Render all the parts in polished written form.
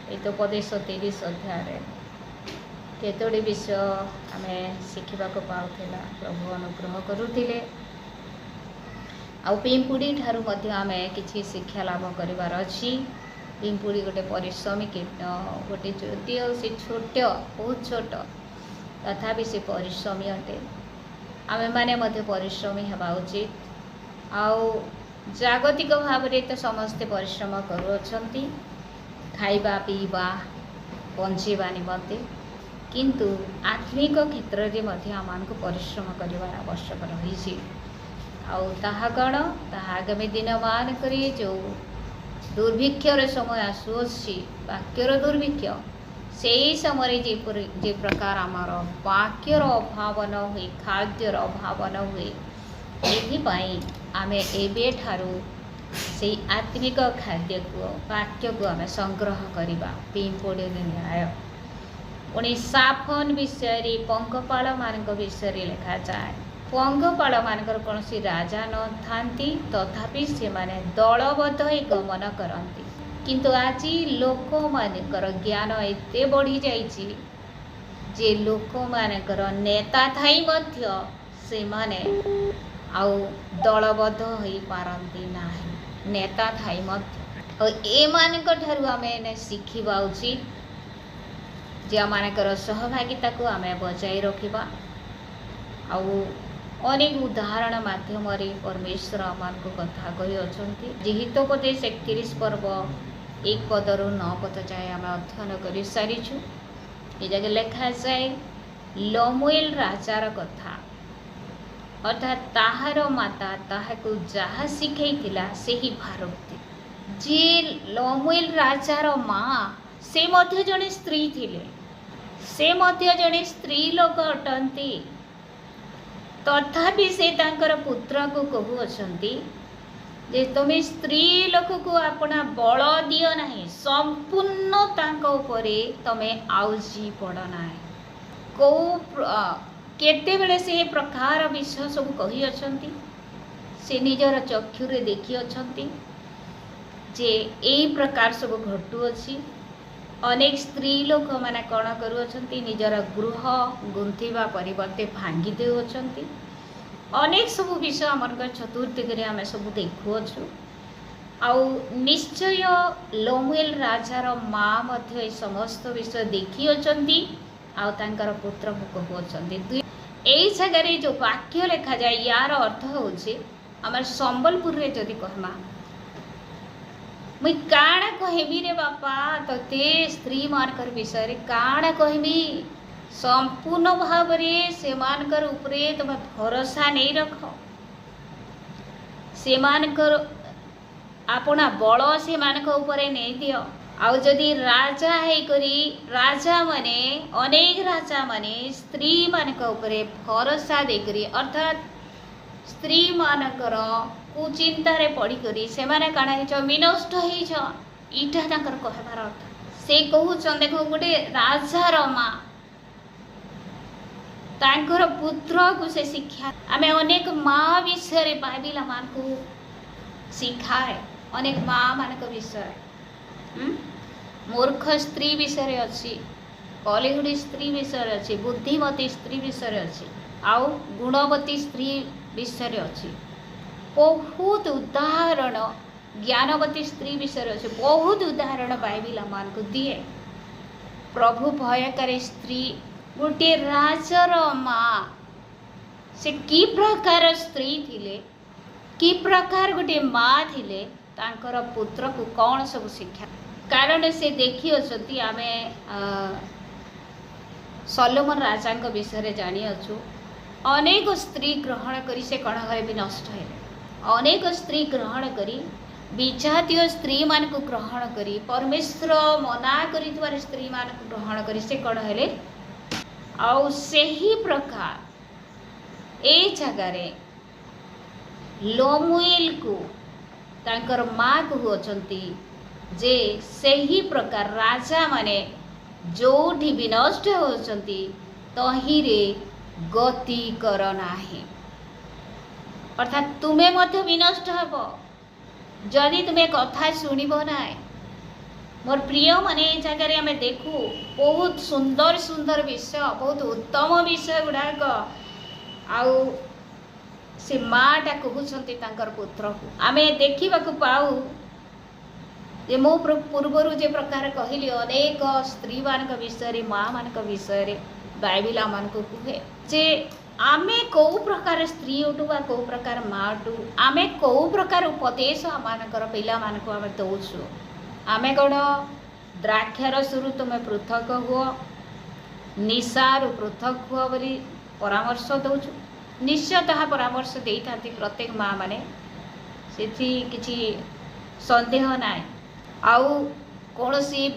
हितोपदेश 30 अध्याय केतोड़ी विषय आम शिखा पाला प्रभु अनुग्रह करुले पिंपुड़ी ठारू आम कि शिक्षा लाभ करार अच्छी। पिंपुड़ी गोटे परिश्रमी कीट गोटे ज्योति से छोट बहुत छोट तथापि से परिश्रमी अटे। आमे माने परिश्रमी हवा उचित। आउ जागतिक भाव में तो समस्ते परिश्रम करुँच खाइबा पीवा बंचेबा निमंते, किंतु आत्मिक क्षेत्र में आमको परिश्रम कर आवश्यक रही। आहा कौन आगामी दिन मानक जो दुर्भिक्षर समय आसुअछि वाक्यर दुर्भिक्ष से समय जे प्रकार आमर वाक्यर अभाव न हुए खाद्यर अभाव न हुए ये आम एबे ठारू से आत्मिक खाद्य को वाक्य को आम संग्रह करवा। पिंपुड़ी न्याय पुणी साफन विषय पंगपाल मान विषय लिखा जाए। पंगपाल मानकर कौन सी राजा न थांती तथापि से माने दलबद्ध ही गमन करती, किंतु आज लोक मानकर ज्ञान एते बढ़ी जाइए जे लोक मानकर नेता थाई मध्य से माने आउ दलबद्ध हो पारती ना। नेता थाई मध्य ए मानक ठारू आमे शिखिबा उचित जे मानकर सहभागिता को आमे बजाय रखिबा। आउ अनेक उदाहरण माध्यम परमेश्वर आम को कथा कही जे हितोपदेश 31 पर्व 1 पदरू 9 पद जाए आम अध्ययन कर सारीचु। ये जगह लिखा जाए लमुएल राजार कथा, अर्थात ताहार माता ताहाकु जहा शिखैथिला सेही भारती। जे लमुएल राजार माँ से मध्य जड़े स्त्री थिले, से मध्य जड़े स्त्री लोक अटंती, तथापि से तांकर पुत्र को कहूअछंती जे तुम स्त्री लोक को अपना बल दियो नहीं, संपूर्ण तांको उपरे तमे आउजी पड़ ना। को केते बेले से प्रकार विषय सब कही अछंती, से निजर चक्षुरे देखी अछंती जे एई प्रकार सब घटुअछि। अनेक स्त्री लोक माने कौन करुअछंती निजर गृह गुंथिबा परिवर्ते भांगी देउछंती। अनेक सब विषय आमर चतुर्दिग आम सब देखुअछु। आउ निश्चय लमुएल राजार माँ मध्य समस्त विषय देखी अछंती आउ तांकर पुत्र को कहउछंती। एई जगह जो वाक्य लिखा जाए यार अर्थ होचे आमर संबलपुर रे जदि कहमा मुई काण कहबी रे बापा तते स्त्री मानकर विषय काण कहबी। संपूर्ण भाव से मानकर उपरे तुम भरोसा नहीं रख, से मानकर अपना बल से मानक उपरे नहीं दियो। आउ जदि राजा है करी राजा माने अनेक राजा माने स्त्री मानक उपरे भरोसा दे करी, अर्थात स्त्री मानकर कुचिंतारे पड़ी करी से माने काना हिच विनष्ट हिच इटा तांकर कहबार अर्थ। से कहउछन देखो गोटे राजार माँ तांकर पुत्र को से शिक्षा आमे अनेक माँ विषय बाइबिल मान को शिखाए। अनेक माँ मानक विषय मूर्ख स्त्री विषय अच्छी, कलिहुड़ी स्त्री विषय अच्छी, बुद्धिमती स्त्री विषय अच्छी, आउ गुणवती स्त्री विषय अच्छी। बहुत उदाहरण ज्ञानवती स्त्री विषय अच्छे, बहुत उदाहरण बाइबिल मान को दिए। प्रभु भयकारी स्त्री गोटे राजर माँ से कि प्रकार स्त्री थिले, कि प्रकार गोटे माँ थिले, तांकर पुत्र को कौन सब शिक्षा कारण से देखी अछती। आमे सलोमन राजा विषय जानी अच्छु। अनेक स्त्री ग्रहण करी से कण घरे भी नष्ट है। अनेक स्त्री ग्रहण करी विजातीय स्त्री मान को ग्रहण करी परमेश्वर मना करी स्त्री मान को ग्रहण करी से कण हेले। आउ सही प्रकार ए जगार लमुएल को तांकर माँ कहउछंती जे सही प्रकार राजा माने जोठी विनष्ट होचंती तही रे गति कर नाही। अर्थात तुम्हें मध्य विनष्ट हेब जदि तुम्हें कथा शुणिब ना। मोर प्रिय माने ये जगह आम देखू बहुत सुंदर सुंदर विषय, बहुत उत्तम विषय गुड़ाक आउ से माटा कहते पुत्र को आम देखा पाऊ जे मो पूर्वर जे प्रकार कहली अनेक स्त्री मान विषय माँ मान विषय बाइबिल आम को कहे जे आमे कौ प्रकार स्त्री उठू बा कौ प्रकार माँ उठू आमे कौ प्रकार उपदेश आमर पिला मान को आम दौचु आमे कौन द्राक्षारसरू तुम्हें पृथक हुओ निशारू पृथक हुओ बोली परामर्श दौचु। निश्चय ताहा परामर्श दे था प्रत्येक माँ माने से किसी संदेह नाई आउ कौन सी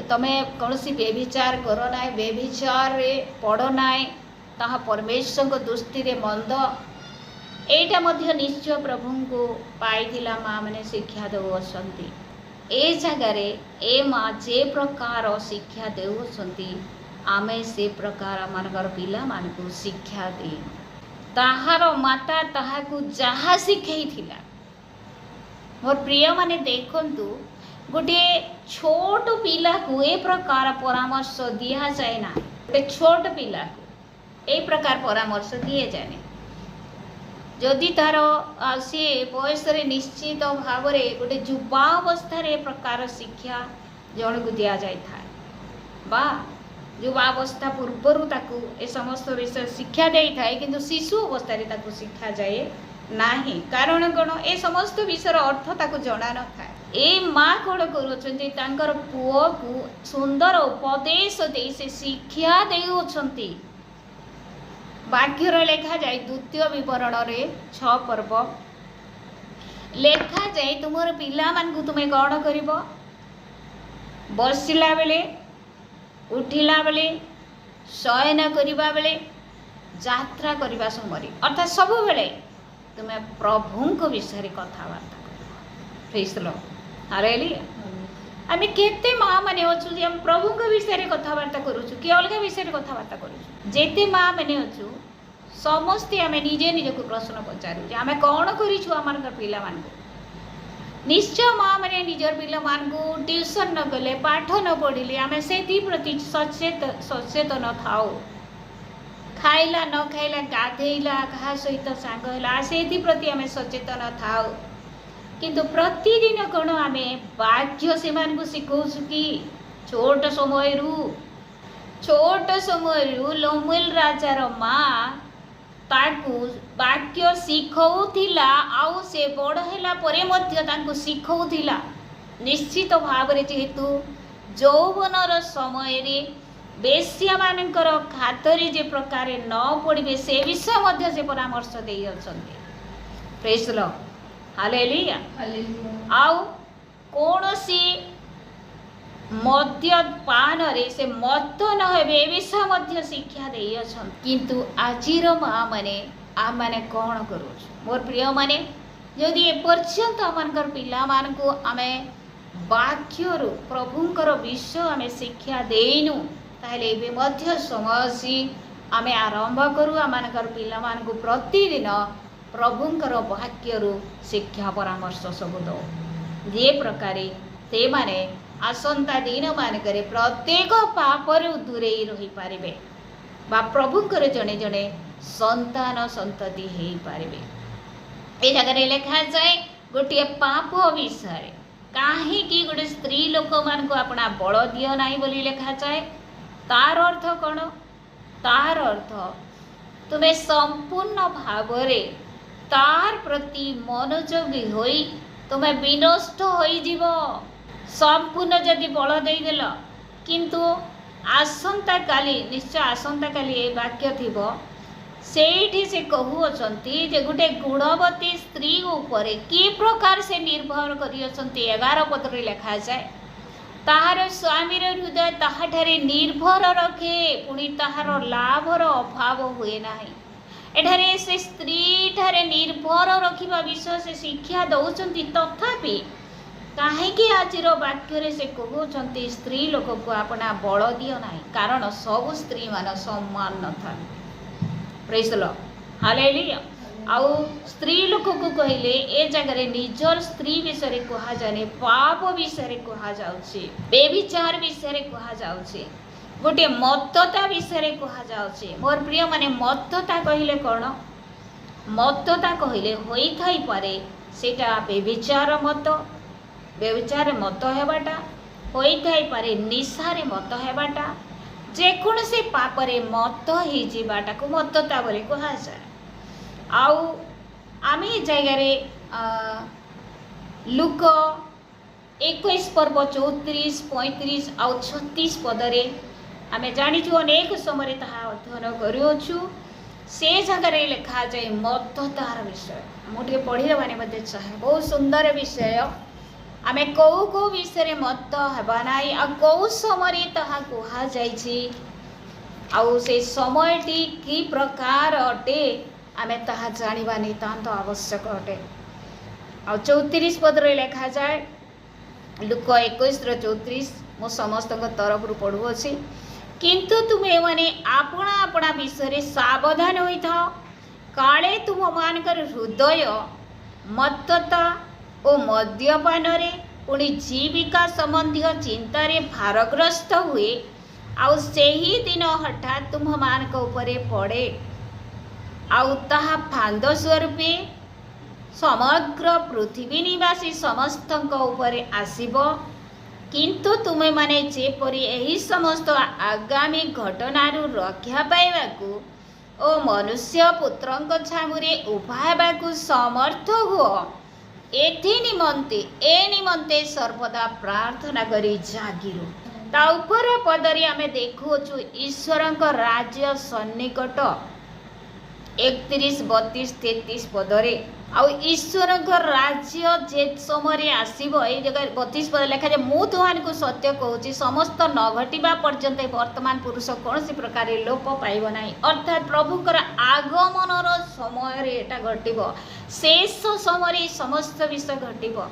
तमें कौन सी बेभिचार कर ना बेभिचार रे पड़ ना ताहा परमेश्वर को दृष्टि रे मंद एटा मध्य निश्चय प्रभु को पाई माँ मैंने शिक्षा देउछंती ए जगार ए माँ जे प्रकार शिक्षा देउछंती आमे से प्रकार मानकर पिला मान को शिक्षा दे ताहार माता ताहाकू जहा शिखई थिला। मोर प्रिय माने देखंतु गोटे छोट पिला को ए प्रकार परामर्श दिया जाए ना गोटे छोट पिला को ए प्रकार परामर्श दिए जाए जदि तार सी बयस निश्चित भाव में गोटे युवावस्था प्रकार शिक्षा जन को दि जाए बा युवावस्था पूर्वर ताकू ए समस्त विषय शिक्षा दे थाए किंतु शिशु अवस्था ताकू शिक्षा जाए नाही कारण कौन ए समस्त विषय अर्थ ताकू जना न था ए माँ कौन कर पुओ को सुंदर उपदेश दे से शिक्षा देउछंती। वाक्यर लेखा जाए द्वितीय विवरण रे 6 पर्व लेखा जाए तुमर पिला मान को तुमे कौन करिवो बसिला बेले उठिला बेले शयन करिबा बेले यात्रा करिबा समय अर्थात सब बेले तुमे प्रभु को विषय कथबार्ता कर। Praise the Lord hallelujah. आम केते माँ मैंने अच्छु हम प्रभु के विषय कथबार्ता करूँ कि अलग विषय कथबार्ता करूँ जेते माँ मैंने अच्छु समस्ते आम निजे निज को प्रश्न पचारू आम कौन कर पिला मान निश्चय माँ मैंने निजर पिला मान को ट्यूशन न गले पाठ न पढ़िले आम से प्रति सचेतन थाओ खाइला न खाइला गाधेला क्या सहित सांग से प्रति आम सचेतन थाओ किंतु प्रतिदिन कौन आम वाक्य से शिखौचु कि छोट समय लमुएल राजार माँ ताकू वाक्य शिखौथिला आउ से बड़ हैला परे मध्य ताकू शिखौथिला निश्चित भाव रे जेहेतु यौवनर समय रे बेश्या मानकर खातरे जे प्रकार न पड़े से विषय मध्य से परामर्श दे अछंती। Praise the Lord hallelujah. आउ कौनसी मद्यपान रे से मत न हे विषय मध्य शिक्षा दे किंतु आजिर माँ माने आम माने कौन करू मोर प्रिय माने यदि एपर्यंत आमर पिला मान को आमे वाक्य प्रभुंकर विषय आमे शिक्षा देनु ताहले एबे मध्य समसी आमे आरंभ करू आमर पिला मान को प्रतिदिन प्रभुंकर वाक्य शिक्षा परामर्श सब दो जे प्रकार से माने आसंता दिन मानकरे प्रत्येक पापर दूरे रही पारिबे बा प्रभुंकर जने जने संतान संतति हे पारिबे। ए जगह लिखा जाए गोटे पाप विषय कहीं गोटे स्त्री लोक मान को अपना बल दियो नहीं बोली लिखा जाए तार अर्थ कौन तार अर्थ तुम्हें संपूर्ण भाव तार प्रति मनोयोगी होई तुम्हें विनष्ट होई जीवो संपूर्ण जदि बल देदेल किंतु आसंता काली निश्चय आसंता काली ए वाक्य थिबो सेठी से कहूअछंती जे गुटे गुणवती स्त्री उपरे कि प्रकार से निर्भर करियछंती 11 पत्र लिखा जाए ताहार स्वामीर हृदय ताहाठारे निर्भर रखे पुणी ताहार लाभर अभाव हुए नाही। एठारे से स्त्री ठारे निर्भर रखिबा विषय से शिक्षा दउछंती तथापि कहीं आज वाक्य से कहते स्त्री लोक को अपना बल दियो ना कारण सब स्त्री मान सम्मान न था। Praise the Lord hallelujah. आउ स्त्री लोक को कहले ए जगह निजर स्त्री विषय कहा जाने पाप विषय कहा जाउछि बेविचार विषय कहा जाउछि गोटे मत्तता विषय कहा जाउछि। मोर प्रिय माने मत्तता कहले कोन मत्तता कहले होई थाई पारे सेटा बेविचार मत हेबाटा होई थाई पारे निशारे मत हेबाटा जेकोसी पापरे मत ही जीवाटा को मत्तता बोली कहा जाए। आउ आम जगह लुक 21 पर्व 34 35 आउ 36 पदरे आम जाचु अनेक समय अध्ययन करूँ से जगह लिखा जाए मत्ततार विषय मुझे पढ़ी चाहे बहुत सुंदर विषय आम कौ कौ विषय मत हेबा नाई आ कौ समय ताहा कहा जाइछि आउ से समयटी कि प्रकार अटे आमे ताहा जानिबा नितांत आवश्यक अटे। आ 34 पदरे लिखा जाए लुक 21:34 मो समस्त तरफ पढ़ू अच्छी किंतु तुम्हें माने आपणा आपणा विषय सावधान होई थाओ काले तुम मानकर हृदय मत्तता ओ मद्यपान रे पुणी जीविका संबंधी चिंतारे भारग्रस्त हुए आउ सेही दिन हठात तुम मानक उपरे पड़े आउ ताहा फांद स्वरूपे समग्र पृथ्वी निवासी समस्तଙ୍କ उपरे आसीबो किंतु तुमे माने जेपरि एही समस्त आगामी घटनारू रक्षा पाइबाकू ओ मनुष्य पुत्रଙ୍କ छामुरे उभा हेबाकू समर्थ हुओ एथि निमंते सर्वदा प्रार्थना करी जागिरो। ता ऊपर पदरी आमे देखुछु ईश्वरଙ୍କ राज्य सन्निकट 31 32 33 पदरे आउ ईश्वरଙ୍କ राज्य जे समय आसीबो ए जगह 32 पद लिखा जे मु तुहानकु सत्य कहूची समस्त न घटिबा पर्यंत वर्तमान पुरुष कौनसी प्रकार लोप पाइब नाही अर्थात प्रभुकर आगमनर समय रे एटा घटिबो शेष समय समस्त विषय घटिबो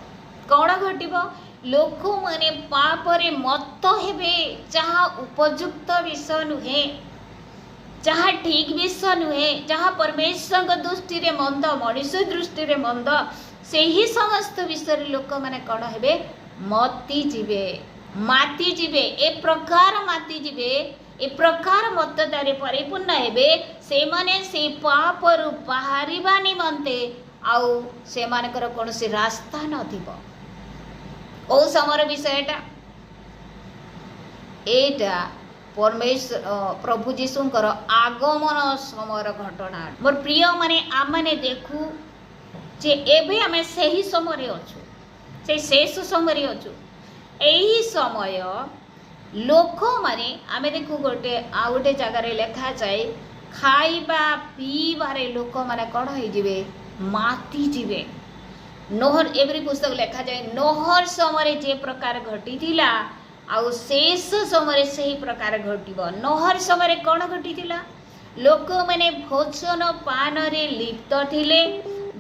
कौन घटिबो लोक माने पापरे मत्त हेबे जहाँ उपयुक्त विषय नुहे जहाँ ठीक विषय नुहे जहाँ परमेश्वर दृष्टि रे मंद मनुष्य दृष्टि रे मंद से ही समस्त विषय लोक माने कौन हेबे मती जीवे ए प्रकार माती जीवे ए प्रकार मत्ततारे परिपूर्ण हेबे से माने से पापरु बाहरिबा निमंते आउ से मानकर कौनसी रास्ता नथिबो ओ समर विषयटा एटा परमेश्वर प्रभु जीशुंकर आगमन समय घटना मोर प्रिय माने आमने देखू जे एबे आमे सही समय अछु से शेष समय अछु एही समय लोक माने आमे देखू गोटे आ गोटे जगह लिखा जाए खाइबा पीबारे लोक माने कौन हो जिवे माती जीवे नोहर एवरी पुस्तक लिखा जाए नोहर समय जे प्रकार घटी थिला आउ शेष समय से ही प्रकार घटिबो नोहर समय कौन घटी थिला लोक माने भोजन पान रे लिप्त थिले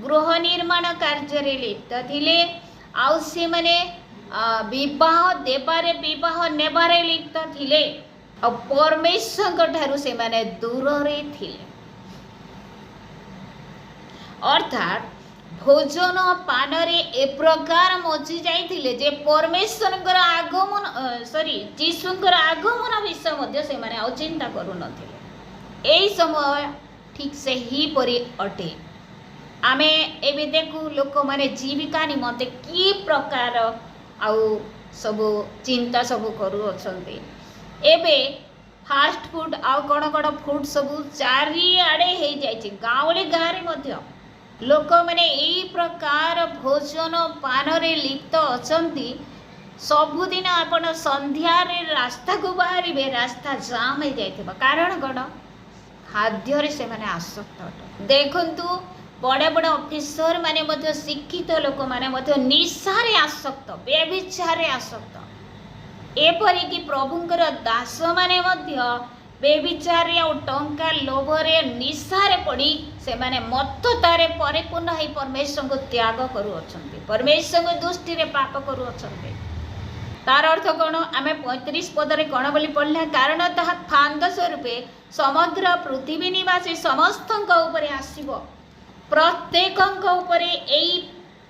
गृह निर्माण कार्य रे लिप्त थिले आउ से माने विवाह देबारे विवाह नेबारे लिप्त थिले आ परमेश्वर ठारू से माने दूर रे थिले अर्थात भोजन पान रे ए प्रकार मची जाइथिले जे परमेश्वरଙ୍କର आगमन जीशुଙ୍କର आगमन विषय मध्य से माने चिंता करू नथिले एई समय ठीक से ही परि अटे आमे एबे देखू लोक माने जीविका निमंते की प्रकार आउ सब चिंता सब करू अछंती एबे फास्ट फूड आउ कण फूड सब चारि आड़े हे जाइछि गाँवली गाँव मध्य लोक मैंने यही प्रकार भोजन पान रे लिप्त अछंती सबुदिन आपण संध्यार रास्ता को बाहर रास्ता जाम हो जाइथिबा कारण कौन खाद्य से माने आसक्त अट देखंतु बड़े बड़े ऑफिसर माने मध्य शिक्षित लोक माने मध्य निशारे आसक्त व्यभिचारे आसक्त एपरि कि प्रभुंकर दास माने मध्य बेविचारे आ टंका लोभरे निशारे पड़ी से माने मत्ततारे परिपूर्ण है परमेश्वर को त्याग करू अछंती परमेश्वर दृष्टि रे पाप करू अछंती तार अर्थ कौन आमे 35 पदरे कौन बोली पढ़ला कारण ताहा फांद स्वरूपे समग्र पृथ्वी निवासी समस्तଙ୍କ उपरे आसीबो प्रत्येकଙ୍କ ଉପରେ ଏଇ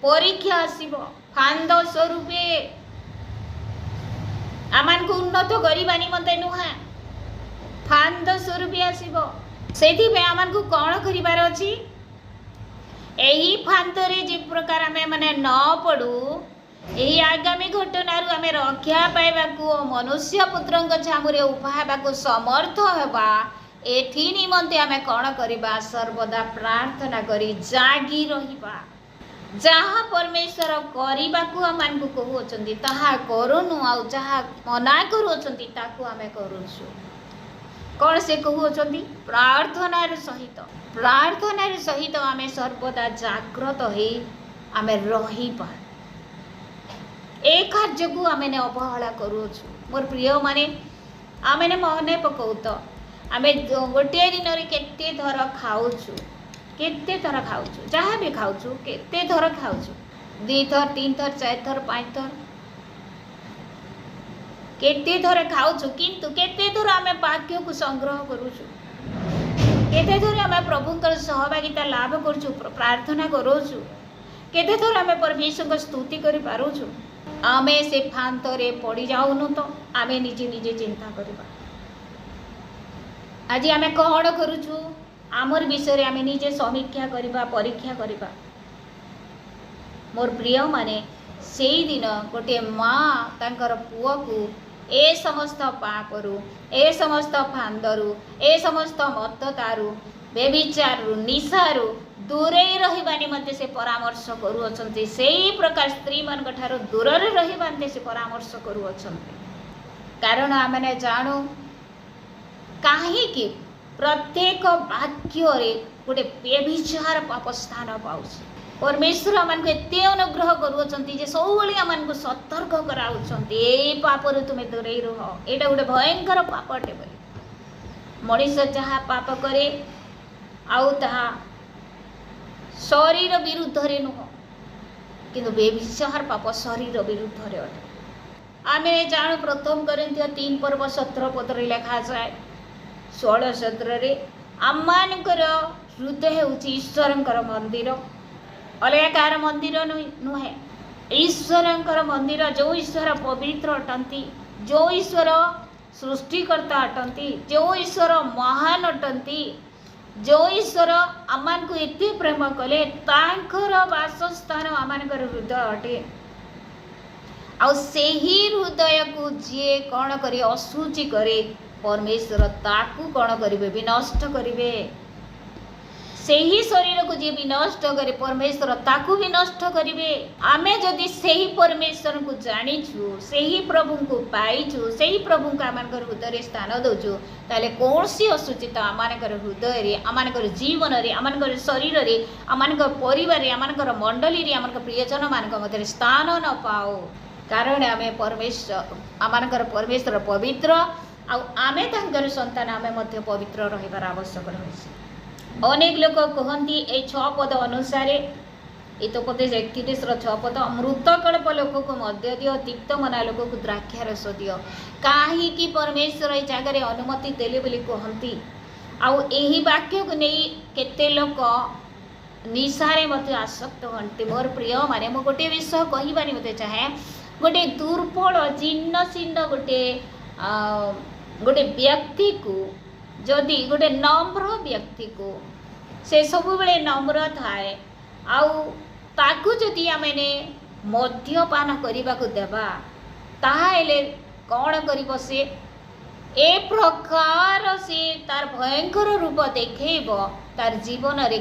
ପରୀକ୍ଷା ଆସିବ ଫାନ୍ଦ ସ୍ୱରୂପେ। ଆମମାନଙ୍କୁ ଉନ୍ନତ କରିବା ନିମନ୍ତେ ନୁହେଁ, ଫାନ୍ଦ ସ୍ୱରୂପେ ଆସିବ। ସେଥିପାଇଁ ଆମମାନଙ୍କୁ କ'ଣ କରିବାର ଅଛି? ଏହି ଫାନ୍ଦରେ ଯେ ପ୍ରକାର ଆମେ ମାନେ ନ ପଡ଼ୁ, ଏହି ଆଗାମୀ ଘଟଣାରୁ ଆମେ ରକ୍ଷା ପାଇବାକୁ ଓ ମନୁଷ୍ୟ ପୁତ୍ରଙ୍କ ଛାମୁରେ ଉଭା ହେବାକୁ ସମର୍ଥ ହେବା, ଏଥି ନିମନ୍ତେ ଆମେ କ'ଣ କରିବା? ସର୍ବଦା ପ୍ରାର୍ଥନା କରି ଜାଗି ରହିବା। ଯାହା ପରମେଶ୍ୱର କରିବାକୁ ଆମମାନଙ୍କୁ କହୁଅଛନ୍ତି ତାହା କରୁନୁ, ଆଉ ଯାହା ମନା କରୁଅଛନ୍ତି ତାକୁ ଆମେ କରୁଛୁ। କ'ଣ ସେ କହୁଅଛନ୍ତି? ପ୍ରାର୍ଥନାର ସହିତ ଆମେ ସର୍ବଦା ଜାଗ୍ରତ ହେଇ ଆମେ ରହିବା। ଏ କାର୍ଯ୍ୟକୁ ଆମେ ଅବହେଳା କରୁଅଛୁ। ମୋର ପ୍ରିୟମାନେ, ଆମେ ମନେ ପକାଉ ତ ଆମେ ଗୋଟିଏ ଦିନରେ କେତେ ଥର ଖାଉଛୁ, ଯାହା ବି ଖାଉଛୁ କେତେ ଥର ଖାଉଛୁ? 2 ଥର, 3 ଥର, 4 ଥର, 5 ଥର, କେତେ ଥର ଖାଉଛୁ। କିନ୍ତୁ କେତେ ଥର ଆମେ ବାକ୍ୟକୁ ସଂଗ୍ରହ କରୁଛୁ, କେତେ ଥର ଆମେ ପ୍ରଭୁଙ୍କର ସହଭାଗିତା ଲାଭ କରୁଛୁ, ପ୍ରାର୍ଥନା କରୁଛୁ, କେତେ ଥର ଆମେ ପରମେଶ୍ୱରଙ୍କ ସ୍ତୁତି କରିପାରୁଛୁ? ଆମେ ସେ ଫାନ୍ଦରେ ପଡ଼ିଯାଉନୁ ତ? ଆମେ ନିଜେ ଚିନ୍ତା କରିବା। ଆଜି ଆମେ କ'ଣ କରୁଛୁ? ଆମର ବିଷୟରେ ଆମେ ନିଜେ ସମୀକ୍ଷା କରିବା, ପରୀକ୍ଷା କରିବା। ମୋର ପ୍ରିୟମାନେ, ସେଇଦିନ ଗୋଟିଏ ମା ତାଙ୍କର ପୁଅକୁ ଏ ସମସ୍ତ ପାପରୁ, ଏ ସମସ୍ତ ଫାନ୍ଦରୁ, ଏ ସମସ୍ତ ମତ୍ତତାରୁ, ବ୍ୟଭିଚାରରୁ, ନିଶାରୁ ଦୂରେଇ ରହିବା ନିମନ୍ତେ ସେ ପରାମର୍ଶ କରୁଅଛନ୍ତି। ସେହି ପ୍ରକାର ସ୍ତ୍ରୀମାନଙ୍କ ଠାରୁ ଦୂରରେ ରହିବା ନିମନ୍ତେ ସେ ପରାମର୍ଶ କରୁଅଛନ୍ତି। କାରଣ ଆମେ ଜାଣୁ କାହିଁକି ପ୍ରତ୍ୟେକ ବାକ୍ୟରେ ଗୋଟେ ବ୍ୟଭିଚାର ପାପ ସ୍ଥାନ ପାଉଛି। ପରମେଶ୍ୱର ଆମମାନଙ୍କୁ ଏତେ ଅନୁଗ୍ରହ କରୁଅଛନ୍ତି ଯେ ସବୁବେଳେ ଆମମାନଙ୍କୁ ସତର୍କ କରାଉଛନ୍ତି, ଏଇ ପାପରୁ ତୁମେ ଦୂରେଇ ରୁହ, ଏଇଟା ଗୋଟେ ଭୟଙ୍କର ପାପଟେ ବୋଲି। ମଣିଷ ଯାହା ପାପ କରେ ଆଉ ତାହା ଶରୀର ବିରୁଦ୍ଧରେ ନୁହଁ, କିନ୍ତୁ ବ୍ୟଭିଚାର ପାପ ଶରୀର ବିରୁଦ୍ଧରେ ଅଟେ। ଆମେ ଜାଣୁ 1 Corinthians 3 ପର୍ବ 17 ପଦରେ ଲେଖାଯାଏ, 16-17ରେ, ଆମମାନଙ୍କର ହୃଦୟ ହେଉଛି ଈଶ୍ୱରଙ୍କର ମନ୍ଦିର, ଅଲଗା କାହାର ମନ୍ଦିର ନୁହେଁ। ଈଶ୍ୱରଙ୍କର ମନ୍ଦିର, ଯେଉଁ ଈଶ୍ୱର ପବିତ୍ର ଅଟନ୍ତି, ଯେଉଁ ଈଶ୍ୱର ସୃଷ୍ଟିକର୍ତ୍ତା ଅଟନ୍ତି, ଯେଉଁ ଈଶ୍ୱର ମହାନ ଅଟନ୍ତି, ଯେଉଁ ଈଶ୍ୱର ଆମମାନଙ୍କୁ ଏତେ ପ୍ରେମ କଲେ, ତାଙ୍କର ବାସସ୍ଥାନ ଆମମାନଙ୍କର ହୃଦୟ ଅଟେ। ଆଉ ସେହି ହୃଦୟକୁ ଯିଏ କ'ଣ କରି ଅଶୁଚି କରେ, ପରମେଶ୍ୱର ତାକୁ କ'ଣ କରିବେ? ବିନଷ୍ଟ କରିବେ। ସେହି ଶରୀରକୁ ଯିଏ ବିନଷ୍ଟ କରେ, ପରମେଶ୍ୱର ତାକୁ ବିନଷ୍ଟ କରିବେ। ଆମେ ଯଦି ସେହି ପରମେଶ୍ୱରଙ୍କୁ ଜାଣିଛୁ, ସେହି ପ୍ରଭୁଙ୍କୁ ପାଇଛୁ, ସେହି ପ୍ରଭୁଙ୍କୁ ଆମମାନଙ୍କର ହୃଦୟରେ ସ୍ଥାନ ଦେଉଛୁ, ତାହେଲେ କୌଣସି ଅଶୁଚିତା ଆମମାନଙ୍କର ହୃଦୟରେ, ଆମମାନଙ୍କର ଜୀବନରେ, ଆମମାନଙ୍କର ଶରୀରରେ, ଆମମାନଙ୍କ ପରିବାରରେ, ଆମମାନଙ୍କର ମଣ୍ଡଳୀରେ, ଆମମାନଙ୍କ ପ୍ରିୟଜନମାନଙ୍କ ମଧ୍ୟରେ ସ୍ଥାନ ନ ପାଉ। କାରଣ ଆମେ ଆମମାନଙ୍କର ପରମେଶ୍ୱର ପବିତ୍ର, ଆଉ ଆମେ ତାଙ୍କର ସନ୍ତାନ, ଆମେ ମଧ୍ୟ ପବିତ୍ର ରହିବାର ଆବଶ୍ୟକ ରହିଛି। ଅନେକ ଲୋକ କହନ୍ତି ଏଇ 6 ପଦ ଅନୁସାରେ, ହିତୋପଦେଶ 31ର 6 ପଦ, ମୃତକଳ୍ପ ଲୋକକୁ ମଦ୍ୟ ଦିଅ, ତିକ୍ତ ମନା ଲୋକକୁ ଦ୍ରାକ୍ଷାରସ ଦିଅ। କାହିଁକି ପରମେଶ୍ୱର ଏଇ ଜାଗାରେ ଅନୁମତି ଦେଲେ ବୋଲି କହନ୍ତି? ଆଉ ଏହି ବାକ୍ୟକୁ ନେଇ କେତେ ଲୋକ ନିଶାରେ ମଧ୍ୟ ଆସକ୍ତ ହୁଅନ୍ତି। ମୋର ପ୍ରିୟମାନେ, ମୁଁ ଗୋଟିଏ ବିଷୟ କହିବା ନିମନ୍ତେ ଚାହେଁ। ଗୋଟେ ଦୁର୍ବଳ ଜୀର୍ଣ୍ଣଶୀର୍ଣ୍ଣ ଗୋଟେ ବ୍ୟକ୍ତିକୁ, ଯଦି ଗୋଟେ ନମ୍ର ବ୍ୟକ୍ତିକୁ, ସେ ସବୁବେଳେ ନମ୍ର ଥାଏ, ଆଉ ତାକୁ ଯଦି ଆମେ ମଦ୍ୟପାନ କରିବାକୁ ଦେବା, ତାହେଲେ କ'ଣ କରିବ? ସେ ଏ ପ୍ରକାର ସେ ତାର ଭୟଙ୍କର ରୂପ ଦେଖେଇବ। ତାର ଜୀବନରେ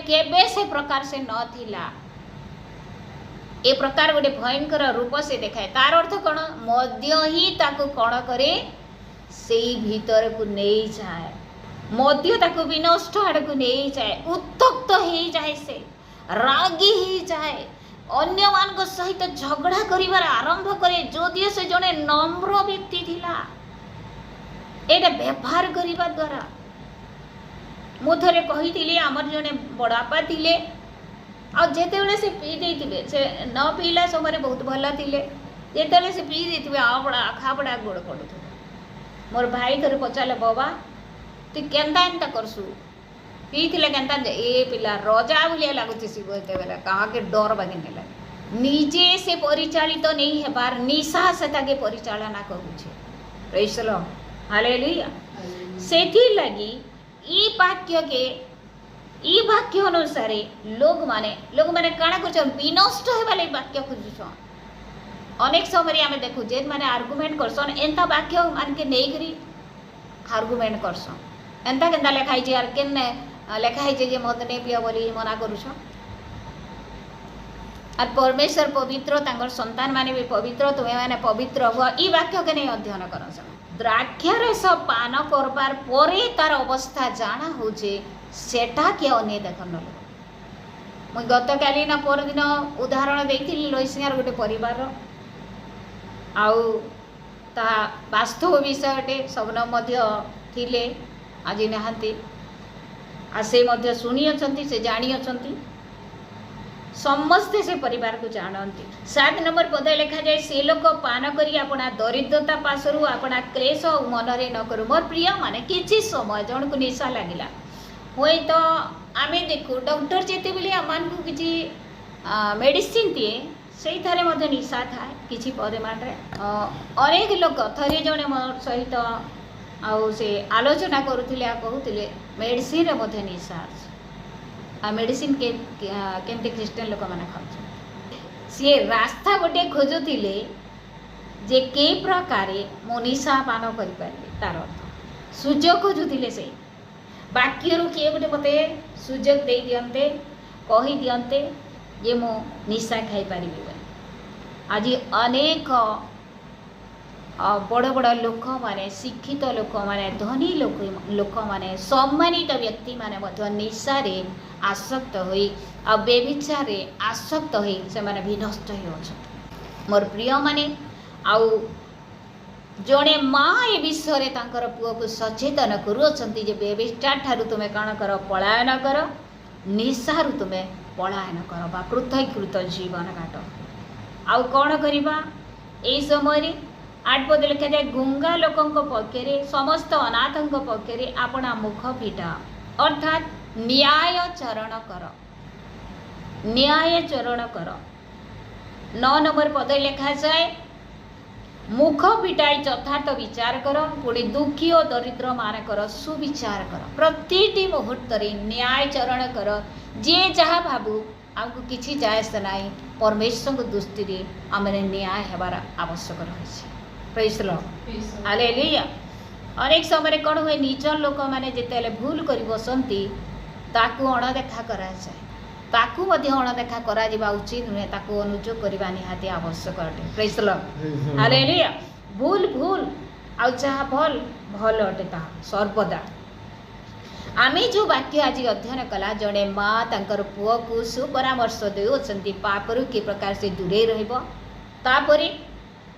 କେବେ ସେ ପ୍ରକାର ସେ ନଥିଲା। ଏ ପ୍ରକାର ଗୋଟେ ଭୟଙ୍କର ରୂପ ସେ ଦେଖାଏ। ତାର ଅର୍ଥ କ'ଣ? ମଦ୍ୟ ହିଁ ତାକୁ କ'ଣ କରେ? ସେଇ ଭିତରକୁ ନେଇଯାଏ। ମଦ୍ୟ ତାକୁ ବିନଷ୍ଟ ଆଡ଼କୁ ନେଇଯାଏ। ଉତ୍ତପ୍ତ ହେଇଯାଏ, ସେ ରାଗି ହେଇଯାଏ, ଅନ୍ୟମାନଙ୍କ ସହିତ ଝଗଡ଼ା କରିବାର ଆରମ୍ଭ କରେ। ଯଦିଓ ସେ ଜଣେ ନମ୍ର ବ୍ୟକ୍ତି ଥିଲା, ଏଇଟା ବ୍ୟବହାର କରିବା ଦ୍ୱାରା। ମୁଁ ଥରେ କହିଥିଲି, ଆମର ଜଣେ ବଡ଼ବାପା ଥିଲେ, ଆଉ ଯେତେବେଳେ ସେ ପିଇ ଦେଇଥିବେ, ସେ ନ ପିଇଲା ସମୟରେ ବହୁତ ଭଲ ଥିଲେ, ଯେତେବେଳେ ସେ ପିଇ ଦେଇଥିବେ ଖାବଡ଼ା ଗୋଡ଼ ପଡ଼ୁଥିବ। ମୋର ଭାଇ ଥରେ ପଚାରିଲେ, ବାବା ତୁ କେନ୍ତା ଏନ୍ତା କରସୁ? पीथिले केनता ए पिला रजा भलिया लागुଛି शिव तेबेला कहा के डर बागे नेला निजे से परिचालित नहीं हेबार निशा से ताके परिचालना करूछे प्रेज द लॉर्ड हालेलुया सेथि लगी ई वाक्य अनुसार लोग माने काना कुछ विनष्ट हेबा ले वाक्य खोजुछन अनेक समय आम देखु जे माने आर्गुमेंट करसन एंता वाक्य मान के नहीं करी आर्गुमेंट करसन एंता केनता लेखाई जे यार केन लेखाई जे मत नहीं पिया बोली मना करूछ और परमेश्वर पवित्र तांगर संतान माने भी पवित्र तुमे माने पवित्र हुआ ई वाक्य के नहीं अध्ययन करसन द्राक्षारस पान करबार परे तार अवस्था जाना होचे सेटा के अने देखन मुई गतकाली ना परदिन उदाहरण देइथिली लोइसिंगार गोटे परिवार आउ ता वास्तव विषयटे सबन मध्य थिले आज नहांती आ से मध्य शुणी अछंती से जानी अछंती समस्ते से परिवार को जानती 7 नंबर पद लिखा जाए से लोक पान करी अपना दरिद्रता पासरु अपना क्लेश मनरे न करू मोर प्रिय माने किछि समय जन को निशा लागिला होय तो आमे देखु डॉक्टर जेते बेले अमान को किछि मेडिसिन दिए से थारे मध्य निशा थाए किछि परिमाण रे अनेक लोक थरे जने मोर सहित आउ से आलोचना करुथिले आ कहूथिले मेडिसिन रे मध्य निशा आ मेडिसिन के केमते क्रिश्चियन लोक माने खाउ सी रास्ता गोटे खोजुथिले जे के प्रकारे मो निशा पान करि पारे तार अर्थ सुजोग खोजुथिले से बाक्य रु किए गोटे मते सुजोग दे दियंते कहि दियंते जे मो निशा खाई पारिबे आज अनेक बड़ बड़ लोक माने शिक्षित लोक माने धनी लोक माने सम्मानित व्यक्ति माने मध्य निशा रे आसक्त होई आ बेविचार रे आसक्त होई से माने विनष्ट हो अछि मोर प्रिय माने आउ जड़े माँ ए विषय रे तांकर पुओ को सचेतन करू अछंती जे बेविचार ठारू तुमे काण कर पलायन कर निशा रु तुमे पलायन कर बा पृथकीकृत जीवन काट आउ कौन करिबा ए समय रे 8 पद लिखा जाए गुंगा लोकंक पक्षरे समस्त अनाथंक पक्षरे आपना मुख फिटा अर्थात न्याय चरण कर 9 नंबर पद लिखा जाए मुख फिटाई यथार्थ विचार कर पुणी दुखी और दरिद्र मान कर सुविचार कर प्रति मुहूर्त न्याय चरण कर जे जहाँ भावु आमको किसी जायस नाई परमेश्वर दृष्टि आम न्याय हेबार आवश्यक रही प्रेज द लॉर्ड हालेलुया अनेक समय कौन हुए निज लोक मैंने जिते भूल कर बसती ताकू अणदेखा करा जाए ताकू मध्य अणदेखा करा जिबा उचित नुहे ताकू अनुयोग करबा निहाती आवश्यक अटे प्रेज द लॉर्ड हालेलुया भूल भूल आ जहा भल भल अटे ता सर्वदा आमे जो वाक्य आज अध्ययन कला जड़े माँ तांकर पुओ को सुपरामर्श देउछंती पापरु कि प्रकार से दूरे रहइबो तापरे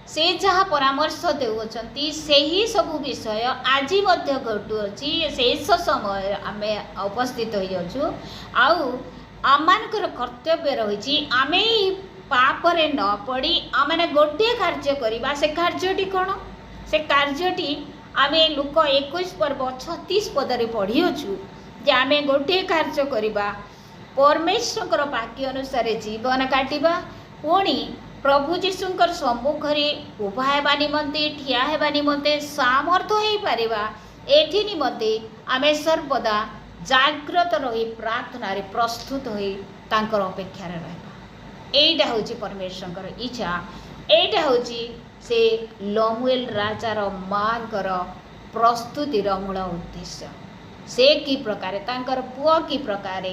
से जहाँ परामर्श देउछंती सेही सबु विषय आज मध्य घटुअछि शेष समय आमे उपस्थित होई अछु आउ आमानकर कर्तव्य रहिछि आमे पापरे न पड़ी आमे गोटे कार्य करिबा से कार्यटी कोन से कार्यटी आमे लुक 21 पर्व 36 पदरे पढ़ी अछु जे आमे गोटे कार्य करिबा परमेश्वर वाक्य अनुसार जीवन काटिबा पुणी प्रभु जीशुंकर सम्मुखरे उभा हेबा निमंते ठिया हेबा निमंते सामर्थ होई पारिबा एथि निमंते आमे सर्वदा जागृत रही प्रार्थना रे प्रस्तुत होई तांकर अपेक्षा रे रहबा एइटा होची परमेश्वरकर इच्छा एइटा होची से लमुएल राजार मानकर प्रस्तुतिर मूल उद्देश्य से कि प्रकार तांकर पुओ कि प्रकार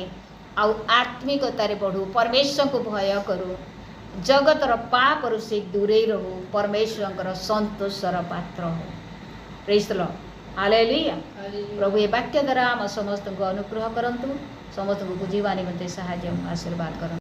आउ आत्मिकतारे बढ़ू परमेश्वर को भय करू जगतर पाप से दूरे रहू परमेश्वर संतोषर पात्र हो प्रेज द लॉर्ड हालेलुया प्रभु ए वाक्य द्वारा आम समस्त को अनुग्रह करंतु समस्त को बुझीवा निमंते सहाय्य आशीर्वाद करंतु।